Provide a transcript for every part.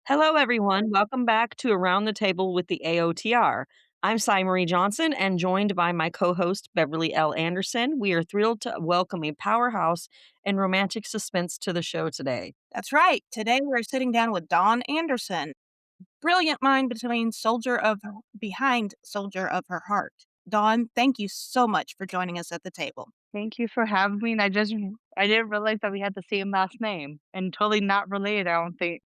Hello, everyone. Welcome back to Around the Table with the AOTR. I'm Cy Marie Johnson and joined by my co host, Beverly L. Anderson. We are thrilled to welcome a powerhouse and romantic suspense to the show today. That's right. Today we're sitting down with Dawn Anderson, brilliant mind behind Soldier of Her Heart. Dawn, thank you so much for joining us at the table. Thank you for having me, and I didn't realize that we had the same last name, and totally not related, I don't think.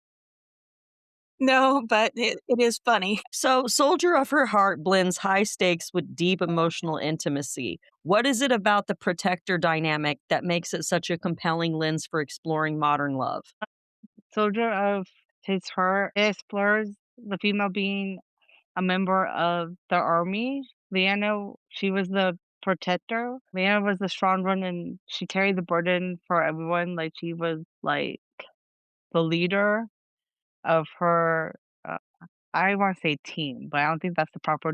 No, but it is funny. So, Soldier of Her Heart blends high stakes with deep emotional intimacy. What is it about the protector dynamic that makes it such a compelling lens for exploring modern love? Soldier of His Heart explores the female being a member of the army. Leanna, she was the protector. Leanna was the strong one, and she carried the burden for everyone. Like, she was, like, the leader of her, uh, I wanna say team, but I don't think that's the proper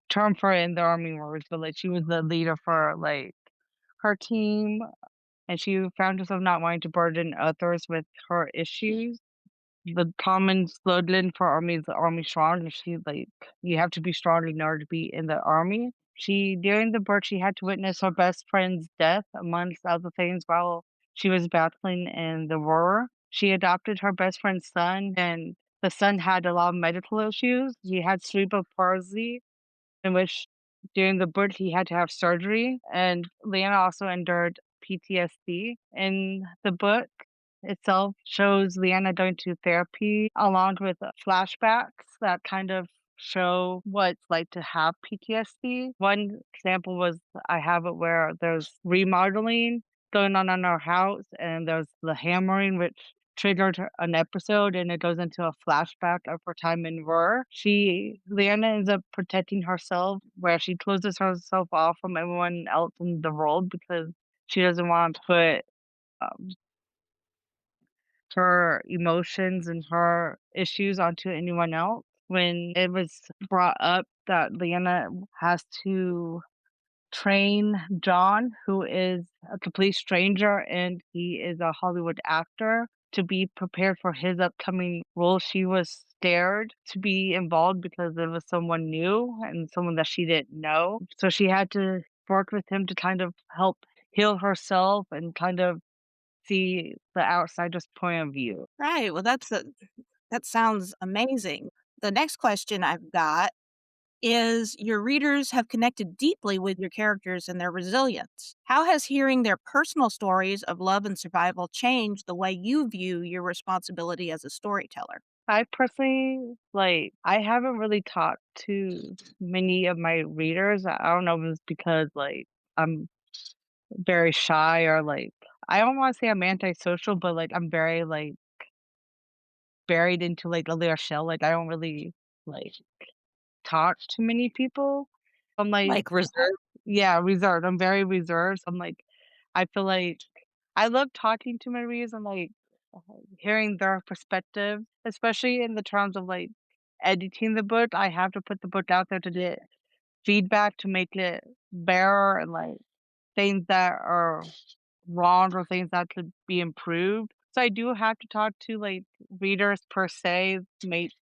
term for it in the army wars, but, like, she was the leader for, like, her team, and she found herself not wanting to burden others with her issues. The common slogan for army is the army strong, and she, like, you have to be strong in order to be in the army. During the birth, she had to witness her best friend's death, amongst other things, while she was battling in the war. She adopted her best friend's son, and the son had a lot of medical issues. He had cerebral palsy, in which during the birth he had to have surgery, and Leanna also endured PTSD. In the book itself shows Leanna going to therapy along with flashbacks that kind of show what it's like to have PTSD. One example was I have it where there's remodeling going on in our house, and there's the hammering, which triggered an episode, and it goes into a flashback of her time in war. Leanna ends up protecting herself, where she closes herself off from everyone else in the world because she doesn't want to put um, her emotions and her issues onto anyone else. When it was brought up that Leanna has to train John, who is a complete stranger and he is a Hollywood actor, to be prepared for his upcoming role. She was scared to be involved because it was someone new and someone that she didn't know. So she had to work with him to kind of help heal herself and kind of see the outsider's point of view. Right. Well, that sounds amazing. The next question I've got is your readers have connected deeply with your characters and their resilience. How has hearing their personal stories of love and survival changed the way you view your responsibility as a storyteller? I personally, like, I haven't really talked to many of my readers. I don't know if it's because, like, I'm very shy or, like, I don't wanna say I'm antisocial, but, like, I'm very, like, buried into, like, a little shell. Like, I don't really, like, talk to many people. I'm like, Like reserve? yeah, reserved. I'm very reserved. I'm like, I feel like I love talking to my readers and like hearing their perspective, especially in the terms of like editing the book. I have to put the book out there to get feedback to make it better and like things that are wrong or things that could be improved. So I do have to talk to like readers per se to make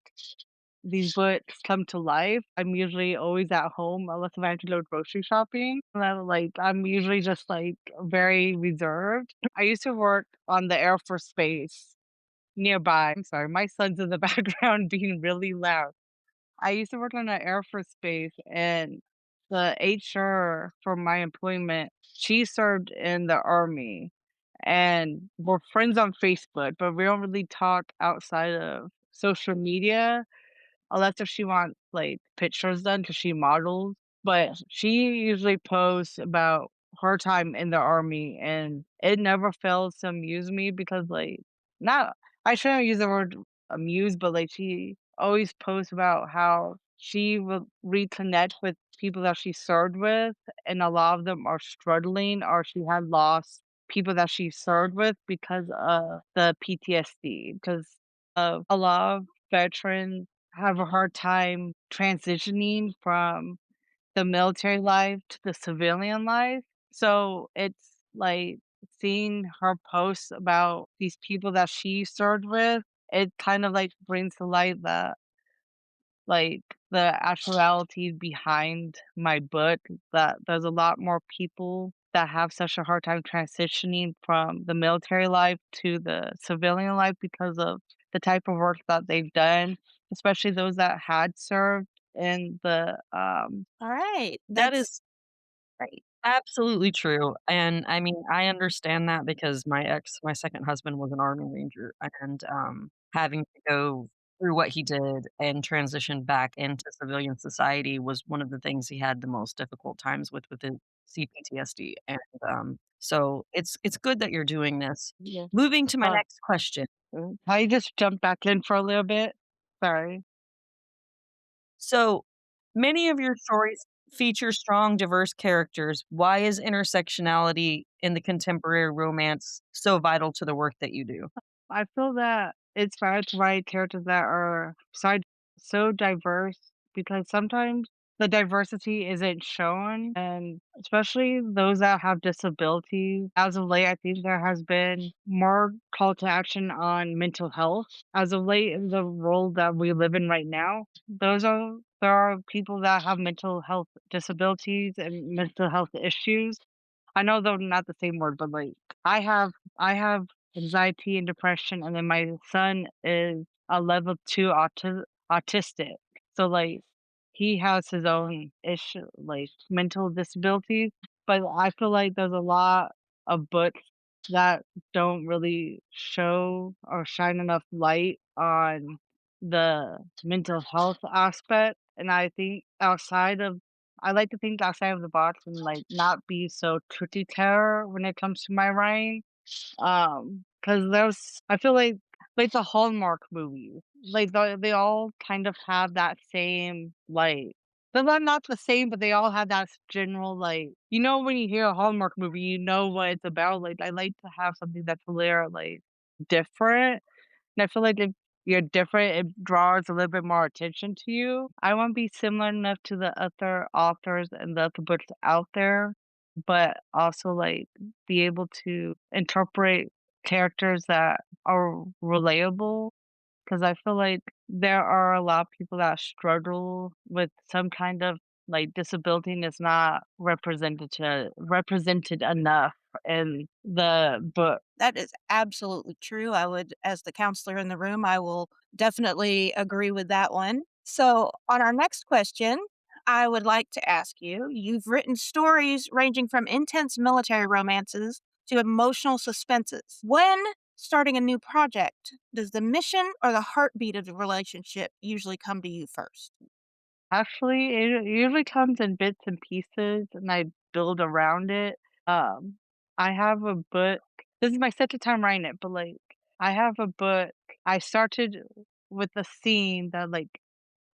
these books come to life. I'm usually always at home unless if I have to go grocery shopping. And then, like, I'm usually just like very reserved. I used to work on the Air Force Base nearby. I'm sorry, my son's in the background being really loud. I used to work on an Air Force Base, and the HR for my employment, she served in the Army. And we're friends on Facebook, but we don't really talk outside of social media unless if she wants, like, pictures done because she models, but she usually posts about her time in the army, and it never fails to amuse me because, like, not I shouldn't use the word amuse, but, like, she always posts about how she will reconnect with people that she served with, and a lot of them are struggling or she had lost people that she served with because of the PTSD, because of a lot of veterans have a hard time transitioning from the military life to the civilian life. So it's like seeing her posts about these people that she served with. it kind of like brings to light like the actuality behind my book, that there's a lot more people that have such a hard time transitioning from the military life to the civilian life because of the type of work that they've done, especially those that had served in the All right. That That's is great. absolutely true, and I mean, I understand that because my second husband was an Army Ranger, and, having to go through what he did and transition back into civilian society was one of the things he had the most difficult times with his CPTSD, and, so it's good that you're doing this. yeah. Moving to my Uh, next question. can I just jump back in for a little bit? Sorry. So, many of your stories feature strong, diverse characters. Why is intersectionality in the contemporary romance so vital to the work that you do? I feel that it's hard to write characters that are so diverse because sometimes the diversity isn't shown, and especially those that have disabilities. As of late, I think there has been more call to action on mental health. As of late, in the world that we live in right now, there are people that have mental health disabilities and mental health issues. I know they're not the same word, but like I have anxiety and depression, and then my son is a level 2 autistic. So like he has his own issue, like mental disabilities. But I feel like there's a lot of books that don't really show or shine enough light on the mental health aspect. And I like to think outside of the box and like not be so truth terror when it comes to my writing. Cause there's I feel like the Hallmark movies, like they all kind of have that same like they're not the same, but they all have that general like when you hear a Hallmark movie, you know what it's about. Like I like to have something that's a little like different, and I feel like if you're different, it draws a little bit more attention to you. I want to be similar enough to the other authors and the other books out there, but also like be able to interpret characters that are relatable. Because I feel like there are a lot of people that struggle with some kind of like disability and it's not represented enough in the book. That is absolutely true. I would, as the counselor in the room, I will definitely agree with that one. So, on our next question, I would like to ask you, you've written stories ranging from intense military romances to emotional suspenses. When starting a new project, does the mission or the heartbeat of the relationship usually come to you first? Actually, it usually comes in bits and pieces, and I build around it. Um, I have a book. This is my second time writing it, but like I have a book. I started with a scene that like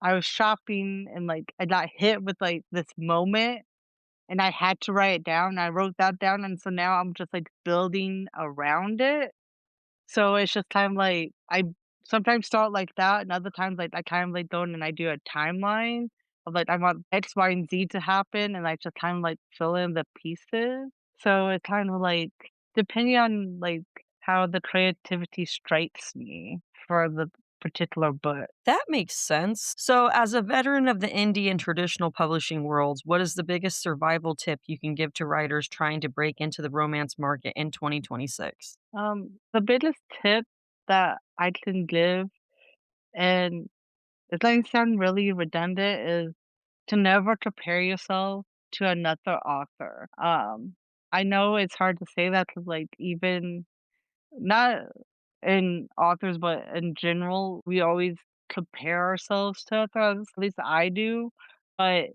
I was shopping and like I got hit with like this moment, and I had to write it down. I wrote that down, and so now I'm just like building around it. So it's just kind of like I sometimes start like that, and other times like I kind of like go in and I do a timeline of like I want X, Y, and Z to happen, and I just kind of like fill in the pieces. So it's kind of like depending on like how the creativity strikes me for the particular book. That makes sense. So, as a veteran of the indie and traditional publishing worlds, what is the biggest survival tip you can give to writers trying to break into the romance market in 2026? The biggest tip that I can give, and it's going to sound really redundant, is to never compare yourself to another author. I know it's hard to say that because, like, even not in authors, but in general, we always compare ourselves to others. At least I do. But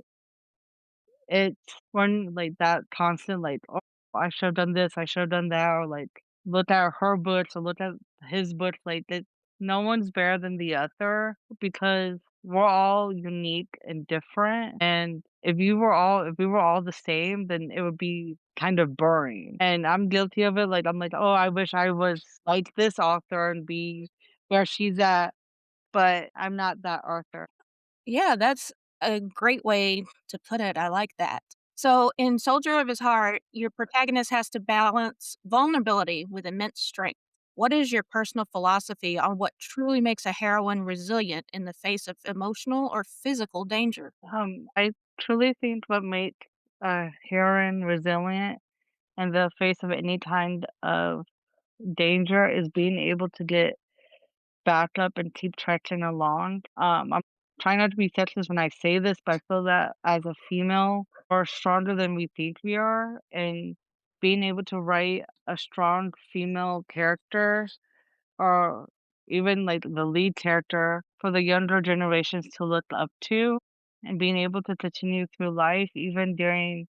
it's when, like, that constant, like, "Oh, I should have done this, I should have done that," or, like, look at her books or look at his books, like, that no one's better than the other because we're all unique and different, and if we were all the same, then it would be kind of boring, and I'm guilty of it, like, I'm like, "Oh, I wish I was like this author and be where she's at," but I'm not that author. Yeah, that's a great way to put it. I like that. So, in Soldier of His Heart, your protagonist has to balance vulnerability with immense strength. What is your personal philosophy on what truly makes a heroine resilient in the face of emotional or physical danger? I truly think what makes a heroine resilient in the face of any kind of danger is being able to get back up and keep trudging along. I'm trying not to be sexist when I say this, but I feel that as a female, we're stronger than we think we are, and being able to write a strong female character or even like the lead character for the younger generations to look up to and being able to continue through life even during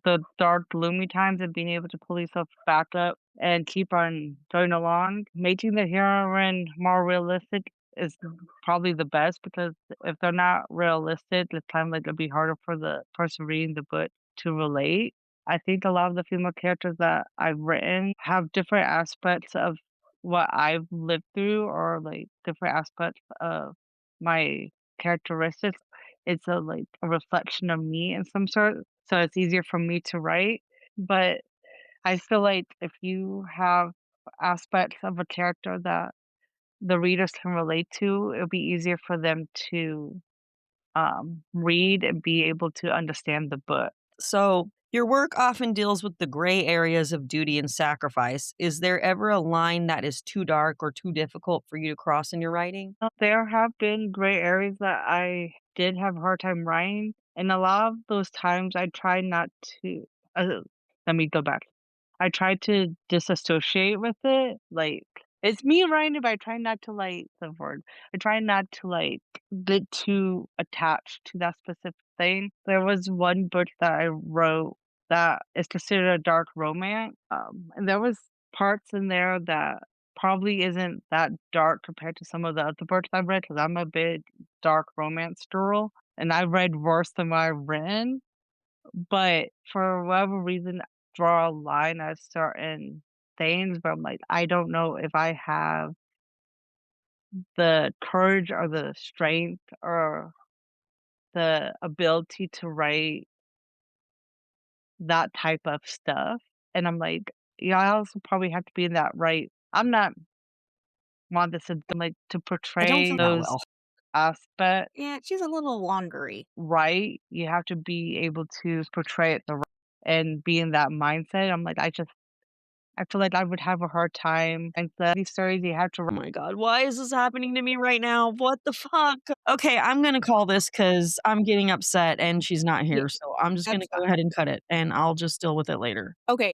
the dark, gloomy times and being able to pull yourself back up and keep on going along. Making the heroine more realistic is probably the best because if they're not realistic, it's kind of like it'll be harder for the person reading the book to relate. I think a lot of the female characters that I've written have different aspects of what I've lived through or like different aspects of my characteristics. It's a like a reflection of me in some sort, so it's easier for me to write. But I feel like if you have aspects of a character that the readers can relate to, it'll be easier for them to read and be able to understand the book. So, your work often deals with the gray areas of duty and sacrifice. Is there ever a line that is too dark or too difficult for you to cross in your writing? There have been gray areas that I did have a hard time writing, and a lot of those times I try not to. Uh, Let me go back. I try to disassociate with it, like, it's me writing it, but I try not to, like the word? I try not to, like, get too attached to that specific thing. There was one book that I wrote that is considered a dark romance, and there was parts in there that probably isn't that dark compared to some of the other books I've read because 'cause I'm a big dark romance girl, and I read worse than what I've written. But for whatever reason, draw a line at certain things, but I'm like, I don't know if I have the courage or the strength or the ability to write that type of stuff. And I'm like, yeah, I also probably have to be in that right. I'm not want this to like to I don't portray feel that those well. aspects Yeah, she's a little wandery. right. You have to be able to portray it the right and be in that mindset. I'm like, I feel like I would have a hard time, and these stories you have to Oh my god, why is this happening to me right now? What the fuck? Okay, I'm gonna call this because 'cause I'm getting upset and she's not Yeah, here, so I'm just gonna that's go fine. ahead and cut it, and I'll just deal with it later. Okay.